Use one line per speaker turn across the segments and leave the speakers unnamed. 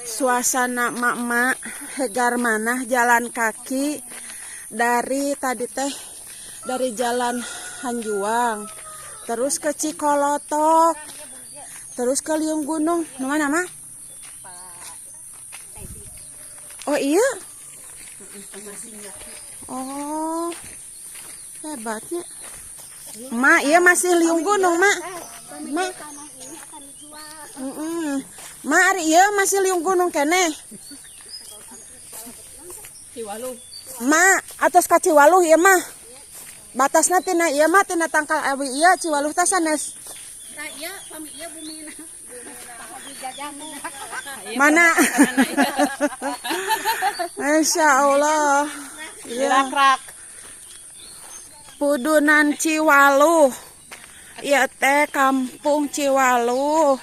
Suasana mak-mak hegar manah jalan kaki dari tadi teh dari jalan Hanjuang terus ke Cikolotok terus ke Liung Gunung. Mana mah? Oh iya. Oh hebatnya. Mak, iya masih Liung Gunung, Mak. Mak. Mak, ari iya masih Liung Gunung kene.
Ciwaluh.
Mak, atas ka Ciwaluh ieu mah. Batasna tina ieu mah tina tangkal awi ieu Ciwaluh teh sanes.
Tah ieu pami ieu bumina.
Mana? Masya Allah.
Rak-rak.
Pudunan Ciwaluh. Ieu teh kampung Ciwaluh.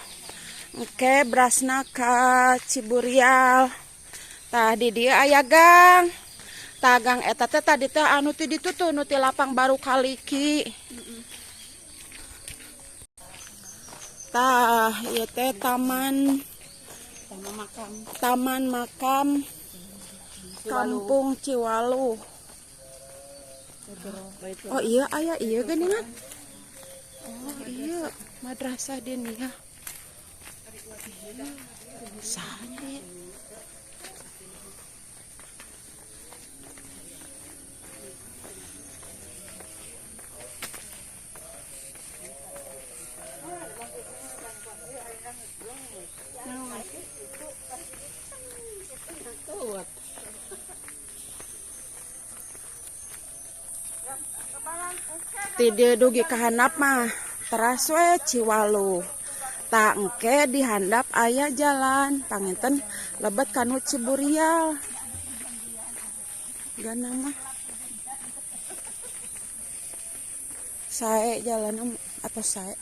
Oke, berasna ka Ciburial. Tah di dieu aya gang. Tah gang eta teh tadi teh anu ti ditu tuh nu ti lapang baru Kaliki. Tah ieu teh taman makam kampung Ciwaluh. Oh iya aya ieu geuningan. Oh iya madrasah diniyah. Sani. Ti dieu dugi ka handap mah teras we Ciwaluh. Tak engke di handap aya jalan panginten lebet kanu Ciburial. Gana mah sae jalan atau sae.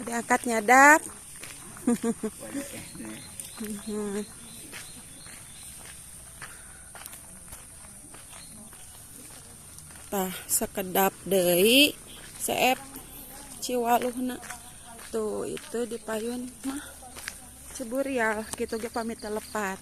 Diangkat nyadap. Tah sekedap deui seep Ciwaluhna. Tuh itu di payun mah Ciburial kitu ge pamit telepat.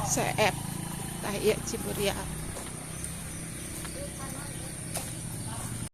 Seep tah ieu Ciburial.